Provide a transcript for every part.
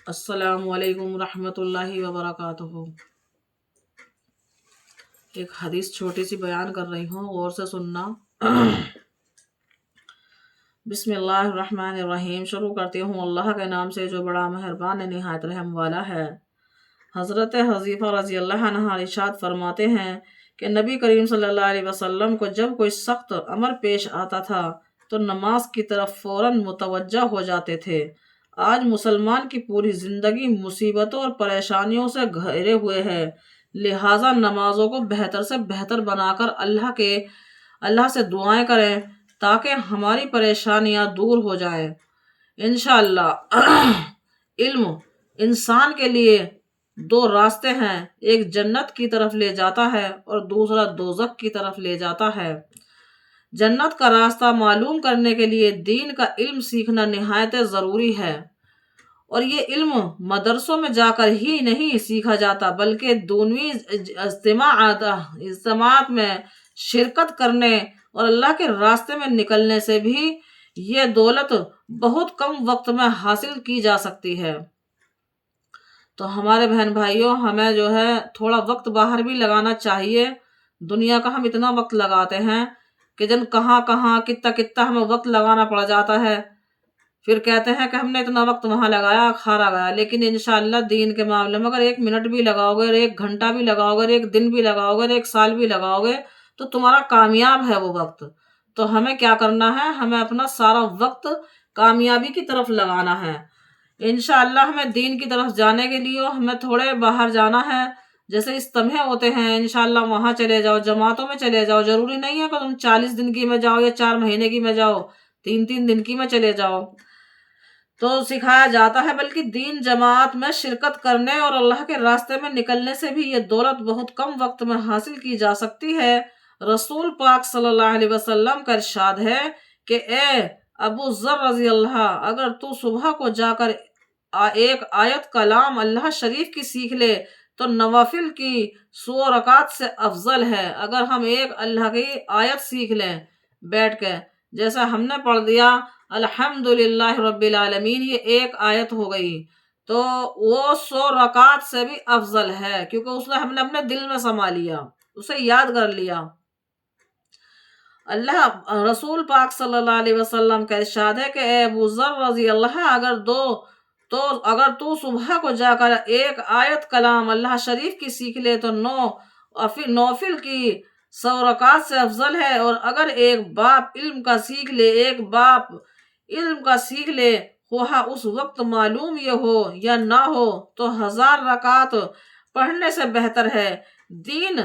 السلام علیکم ورحمۃ اللہ وبرکاتہ۔ ایک حدیث چھوٹی سی بیان کر رہی ہوں، غور سے سننا۔ بسم اللہ الرحمن الرحیم، شروع کرتی ہوں اللہ کے نام سے جو بڑا مہربان نہایت رحم والا ہے۔ حضرت حذیفہ رضی اللہ عنہ ارشاد فرماتے ہیں کہ نبی کریم صلی اللہ علیہ وسلم کو جب کوئی سخت امر پیش آتا تھا تو نماز کی طرف فوراً متوجہ ہو جاتے تھے۔ آج مسلمان کی پوری زندگی مصیبتوں اور پریشانیوں سے گھیرے ہوئے ہے، لہٰذا نمازوں کو بہتر سے بہتر بنا کر اللہ سے دعائیں کریں تاکہ ہماری پریشانیاں دور ہو جائیں انشاءاللہ۔ علم انسان کے لیے دو راستے ہیں، ایک جنت کی طرف لے جاتا ہے اور دوسرا دوزخ کی طرف لے جاتا ہے۔ جنت کا راستہ معلوم کرنے کے لیے دین کا علم سیکھنا نہایت ضروری ہے، اور یہ علم مدرسوں میں جا کر ہی نہیں سیکھا جاتا بلکہ دونویں اجتماعات میں شرکت کرنے اور اللہ کے راستے میں نکلنے سے بھی یہ دولت بہت کم وقت میں حاصل کی جا سکتی ہے۔ تو ہمارے بہن بھائیوں، ہمیں جو ہے تھوڑا وقت باہر بھی لگانا چاہیے۔ دنیا کا ہم اتنا وقت لگاتے ہیں کہ جن کہاں کتنا ہمیں وقت لگانا پڑ جاتا ہے، پھر کہتے ہیں کہ ہم نے اتنا وقت وہاں لگایا، کھارا گیا۔ لیکن انشاءاللہ دین کے معاملے میں اگر 1 منٹ بھی لگاؤ گے، اور 1 گھنٹہ بھی لگاؤ گے، اور 1 دن بھی لگاؤ گے، اور 1 سال بھی لگاؤ گے تو تمہارا کامیاب ہے وہ وقت۔ تو ہمیں کیا کرنا ہے؟ ہمیں اپنا سارا وقت کامیابی کی طرف لگانا ہے۔ انشاءاللہ ہمیں دین کی طرف جانے کے لیے ہمیں تھوڑے باہر جانا ہے، جیسے اجتماع ہوتے ہیں انشاءاللہ وہاں چلے جاؤ، جماعتوں میں چلے جاؤ۔ ضروری نہیں ہے کہ تم 40 دن کی میں جاؤ یا 4 مہینے کی میں جاؤ، 3 دن کی میں چلے جاؤ تو سکھایا جاتا ہے، بلکہ دین جماعت میں شرکت کرنے اور اللہ کے راستے میں نکلنے سے بھی یہ دولت بہت کم وقت میں حاصل کی جا سکتی ہے۔ رسول پاک صلی اللہ علیہ وسلم کا ارشاد ہے کہ اے ابو ذر رضی اللہ، اگر تو صبح کو جا کر 1 آیت کلام اللہ شریف کی سیکھ لے تو نوافل کی 100 رکعت سے افضل ہے۔ اگر ہم 1 اللہ کی آیت سیکھ لیں بیٹھ کے، جیسا ہم نے پڑھ دیا الحمدللہ رب العالمین، یہ 1 آیت ہو گئی، تو وہ 100 رکعت سے بھی افضل ہے، کیونکہ اس نے ہم نے اپنے دل میں سما لیا، اسے یاد کر لیا۔ اللہ رسول پاک صلی اللہ علیہ وسلم کا ارشاد ہے کہ اے ابو ذر رضی اللہ، اگر تو صبح کو جا کر 1 آیت کلام اللہ شریف کی سیکھ لے تو نوفل کی 100 رکعت سے افضل ہے، اور اگر 1 باپ علم کا سیکھ لے خواہ اس وقت معلوم یہ ہو یا نہ ہو تو 1000 رکعت پڑھنے سے بہتر ہے۔ دین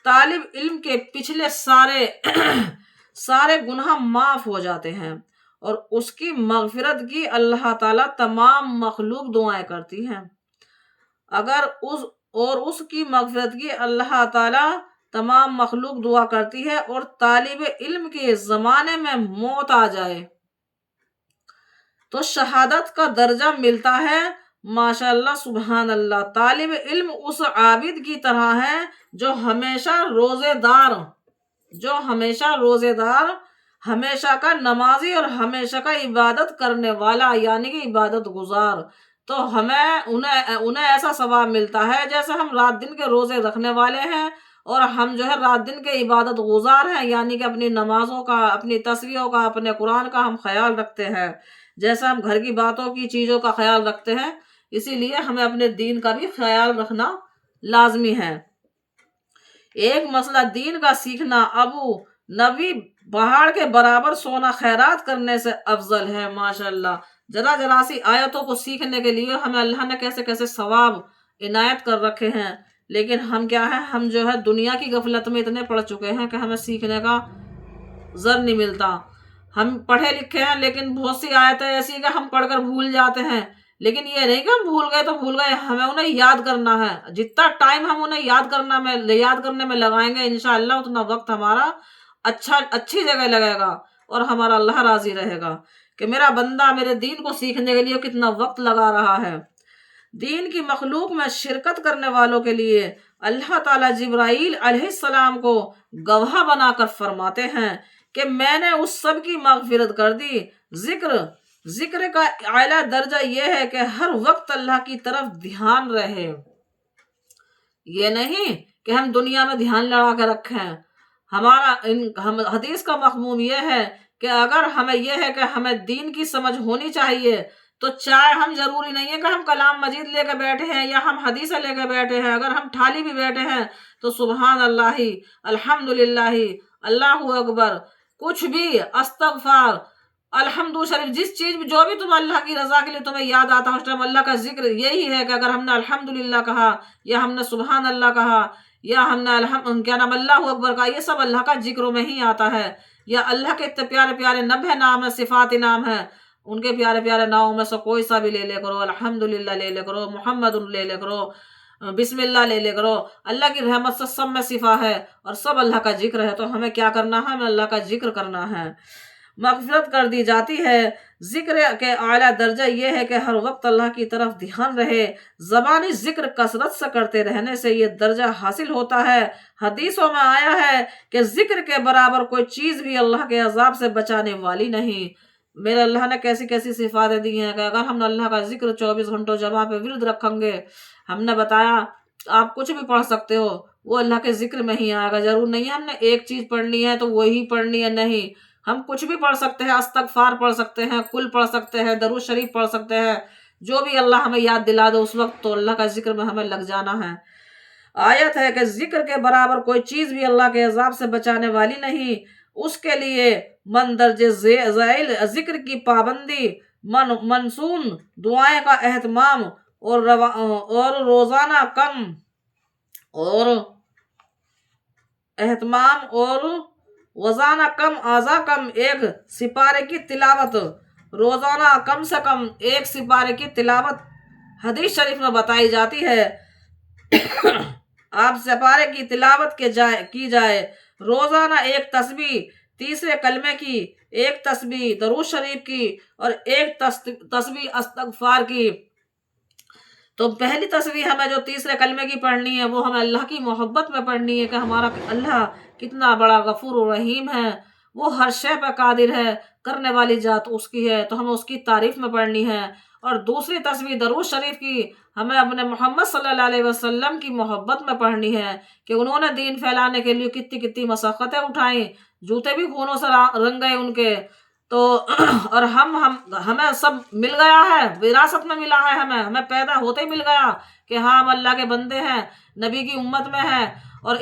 طالب علم کے پچھلے سارے گناہ معاف ہو جاتے ہیں، اور اس کی مغفرت کی اللہ تعالیٰ تمام مخلوق دعائیں کرتی ہیں۔ اس کی مغفرت کی اللہ تعالیٰ تمام مخلوق دعا کرتی ہے، اور طالب علم کے زمانے میں موت آ جائے تو شہادت کا درجہ ملتا ہے۔ ماشاءاللہ سبحان اللہ، طالب علم اس عابد کی طرح ہے جو ہمیشہ روزے دار، ہمیشہ کا نمازی اور ہمیشہ کا عبادت کرنے والا، یعنی کہ عبادت گزار۔ تو ہمیں انہیں ایسا ثواب ملتا ہے جیسے ہم رات دن کے روزے رکھنے والے ہیں، اور ہم جو ہے رات دن کے عبادت گزار ہیں، یعنی کہ اپنی نمازوں کا، اپنی تسبیحوں کا، اپنے قرآن کا ہم خیال رکھتے ہیں، جیسے ہم گھر کی باتوں کی چیزوں کا خیال رکھتے ہیں، اسی لیے ہمیں اپنے دین کا بھی خیال رکھنا لازمی ہے۔ ایک مسئلہ دین کا سیکھنا ابو نبی پہاڑ کے برابر سونا خیرات کرنے سے افضل ہے۔ ماشاءاللہ ذرا سی آیتوں کو سیکھنے کے لیے ہمیں اللہ نے کیسے کیسے ثواب عنایت کر رکھے ہیں، لیکن ہم کیا ہے، ہم جو ہے دنیا کی غفلت میں اتنے پڑ چکے ہیں کہ ہمیں سیکھنے کا زر نہیں ملتا۔ ہم پڑھے لکھے ہیں، لیکن بہت سی آیتیں ایسی کہ ہم پڑھ کر بھول جاتے ہیں، لیکن یہ نہیں کہ ہم بھول گئے تو بھول گئے، ہمیں انہیں یاد کرنا ہے۔ جتنا ٹائم ہم انہیں یاد کرنے میں لگائیں گے انشاءاللہ اتنا وقت ہمارا اچھی جگہ لگے گا، اور ہمارا اللہ راضی رہے گا کہ میرا بندہ میرے دین کو سیکھنے کے لیے کتنا وقت لگا رہا ہے۔ دین کی مخلوق میں شرکت کرنے والوں کے لیے اللہ تعالیٰ جبرائیل علیہ السلام کو گواہ بنا کر فرماتے ہیں کہ میں نے اس سب کی مغفرت کر دی۔ ذکر ذکر کا اعلیٰ درجہ یہ ہے کہ ہر وقت اللہ کی طرف دھیان رہے، یہ نہیں کہ ہم دنیا میں دھیان لڑا کے رکھیں۔ حدیث کا مفہوم یہ ہے کہ اگر ہمیں یہ ہے کہ ہمیں دین کی سمجھ ہونی چاہیے تو چاہے ہم ضروری نہیں ہے کہ ہم کلام مجید لے کے بیٹھے ہیں یا ہم حدیثیں لے کے بیٹھے ہیں، اگر ہم ٹھالی بھی بیٹھے ہیں تو سبحان اللہ، الحمدللہ، اللہ اکبر، کچھ بھی، استغفار، الحمد شریف، جس چیز جو بھی تم اللہ کی رضا کے لیے تمہیں یاد آتا ہے اس ٹائم اللہ کا ذکر یہی ہے کہ اگر ہم نے الحمدللہ کہا یا ہم نے سبحان اللہ کہا یا ہم نے اللہ اکبر کہا، یہ سب اللہ کا ذکر میں ہی آتا ہے۔ یا اللہ کے اتنے پیارے پیارے 90 نام ہے، صفات نام ہے، ان کے پیارے پیارے ناموں میں سے کوئی سا بھی لے لے کرو، الحمدللہ لے لے کرو، محمد لے لے کرو، بسم اللہ لے لے کرو، اللہ کی رحمت سے سب میں صفا ہے اور سب اللہ کا ذکر ہے۔ تو ہمیں کیا کرنا ہے؟ ہمیں اللہ کا ذکر کرنا ہے، مغفرت کر دی جاتی ہے۔ ذکر کے اعلیٰ درجہ یہ ہے کہ ہر وقت اللہ کی طرف دھیان رہے، زبانی ذکر کثرت سے کرتے رہنے سے یہ درجہ حاصل ہوتا ہے۔ حدیثوں میں آیا ہے کہ ذکر کے برابر کوئی چیز بھی اللہ کے عذاب سے بچانے والی نہیں۔ میرے اللہ نے کیسی کیسی صفاتیں دی ہیں کہ اگر ہم اللہ کا ذکر 24 گھنٹوں جمع پہ ورد رکھیں گے، ہم نے بتایا آپ کچھ بھی پڑھ سکتے ہو، وہ اللہ کے ذکر میں ہی آئے گا۔ ضرور نہیں ہم نے ایک چیز پڑھنی ہے تو وہی پڑھنی ہے، نہیں، ہم کچھ بھی پڑھ سکتے ہیں، استغفار پڑھ سکتے ہیں، کل پڑھ سکتے ہیں، درود شریف پڑھ سکتے ہیں، جو بھی اللہ ہمیں یاد دلا دے اس وقت تو اللہ کا ذکر میں ہمیں لگ جانا ہے۔ آیت ہے کہ ذکر کے برابر کوئی چیز بھی اللہ کے عذاب سے بچانے والی نہیں۔ اس کے لیے مندرج ذیل ذکر کی پابندی، منسون دعائیں کا اہتمام اور روزانہ کم ازا کم ایک سپارے کی تلاوت، روزانہ کم سے کم ایک سپارے کی تلاوت حدیث شریف میں بتائی جاتی ہے۔ آپ سپارے کی تلاوت کی جائے، روزانہ ایک تسبیح، تیسرے کلمے کی، ایک تسبیح درود شریف کی اور ایک تسبیح استغفار کی۔ تو پہلی تسبیح ہمیں جو تیسرے کلمے کی پڑھنی ہے وہ ہمیں اللہ کی محبت میں پڑھنی ہے کہ ہمارا اللہ کتنا بڑا غفور و رحیم ہے، وہ ہر شے پہ قادر ہے، کرنے والی ذات اس کی ہے، تو ہمیں اس کی تعریف میں پڑھنی ہے۔ اور دوسری تسبیح درود شریف کی ہمیں اپنے محمد صلی اللہ علیہ وسلم کی محبت میں پڑھنی ہے کہ انہوں نے دین پھیلانے کے لیے کتنی کتنی مشقتیں اٹھائیں، جوتے بھی خونوں سے رنگ گئے ان کے، تو اور ہمیں سب مل گیا ہے، وراثت میں ملا ہے، ہمیں پیدا ہوتے ہی مل گیا کہ ہاں ہم اللہ کے بندے ہیں، نبی کی امت میں ہیں اور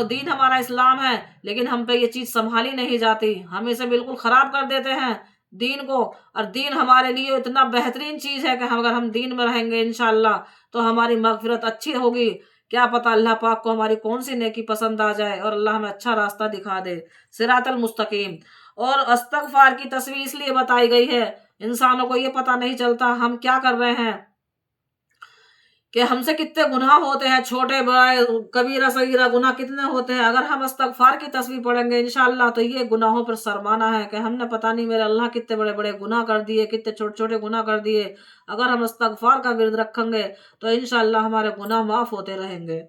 دین ہمارا اسلام ہے، لیکن ہم پہ یہ چیز سنبھالی نہیں جاتی، ہم اسے بالکل خراب کر دیتے ہیں دین کو۔ اور دین ہمارے لیے اتنا بہترین چیز ہے کہ اگر ہم دین میں رہیں گے انشاءاللہ تو ہماری مغفرت اچھی ہوگی۔ کیا پتہ اللہ پاک کو ہماری کون سی نیکی پسند آ جائے اور اللہ ہمیں اچھا راستہ دکھا دے، صراط المستقیم۔ اور استغفار کی تسبیح اس لیے بتائی گئی ہے، انسانوں کو یہ پتہ نہیں چلتا ہم کیا کر رہے ہیں، کہ ہم سے کتنے گناہ ہوتے ہیں، چھوٹے بڑے، کبیرہ صغیرہ گناہ کتنے ہوتے ہیں۔ اگر ہم استغفار کی تسبیح پڑھیں گے انشاءاللہ تو یہ گناہوں پر سرمانہ ہے کہ ہم نے پتہ نہیں میرے اللہ کتنے بڑے بڑے گناہ کر دیے، کتنے چھوٹے چھوٹے گناہ کر دیے۔ اگر ہم استغفار کا ورد رکھیں گے تو انشاءاللہ ہمارے گناہ معاف ہوتے رہیں گے۔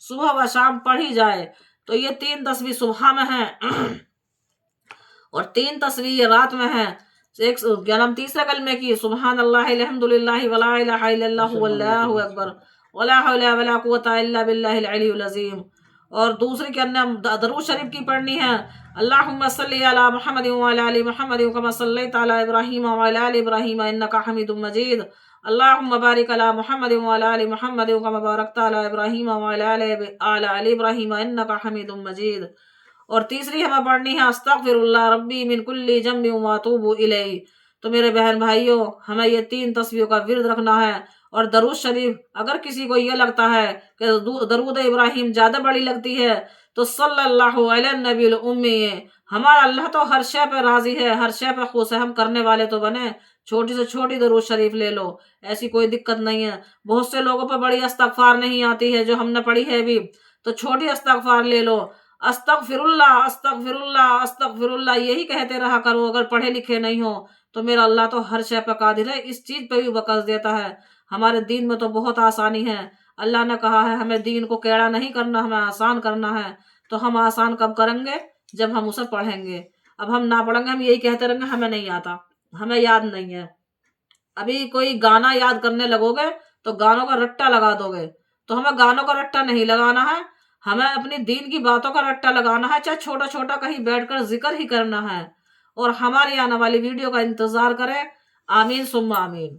صبح و شام پڑھی جائے تو یہ 3 تسبیح صبح میں ہیں اور 3 تسبیح رات میں ہیں۔ تیسرے کلمے کی سبحان اللہ الحمدللہ ولا الہ الا اللہ واللہ اکبر ولا حول ولا قوۃ الا باللہ العلی العظیم۔ اور دوسری کے اندر درود شریف کی پڑھنی ہے، اللہم صلی علی محمد وعلی آل محمد کما صلیت علی ابراہیم وعلی آل ابراہیم انک حمید مجید، اللہم بارک علی محمد وعلی آل محمد کما بارکت علی ابراہیم وعلی آل ابراہیم انک حمید مجید۔ اور تیسری ہمیں پڑھنی ہے استغفر اللہ ربی من کل ذنب واتوب الیہ۔ تو میرے بہن بھائیوں ہمیں یہ 3 تسبیحوں کا ورد رکھنا ہے۔ اور درود شریف اگر کسی کو یہ لگتا ہے کہ درود ابراہیم زیادہ بڑی لگتی ہے تو صلی اللہ علی النبی الامی، ہمارا اللہ تو ہر شے پہ راضی ہے، ہر شے پہ خوش ہے، ہم کرنے والے تو بنے، چھوٹی سے چھوٹی درود شریف لے لو، ایسی کوئی دقت نہیں ہے۔ بہت سے لوگوں پہ بڑی استغفار نہیں آتی ہے جو ہم نے پڑھی ہے بھی، تو چھوٹی استغفار لے لو، استغفر اللہ استغفر اللہ استغفر اللہ، یہی کہتے رہا کرو۔ اگر پڑھے لکھے نہیں ہو تو میرا اللہ تو ہر شے پہ قادر ہے، اس چیز پہ بھی بکس دیتا ہے۔ ہمارے دین میں تو بہت آسانی ہے، اللہ نے کہا ہے ہمیں دین کو کیڑا نہیں کرنا، ہمیں آسان کرنا ہے، تو ہم آسان کب کریں گے؟ جب ہم اسے پڑھیں گے۔ اب ہم نہ پڑھیں گے، ہم یہی کہتے رہیں گے ہمیں نہیں آتا، ہمیں یاد نہیں ہے۔ ابھی کوئی گانا یاد کرنے لگو گے تو گانوں کا رٹا لگا دو گے، تو ہمیں گانوں کا رٹا نہیں لگانا ہے، ہمیں اپنی دین کی باتوں کا رٹا لگانا ہے، چاہے چھوٹا چھوٹا کہیں بیٹھ کر ذکر ہی کرنا ہے، اور ہماری آنے والی ویڈیو کا انتظار کریں۔ آمین ثم آمین۔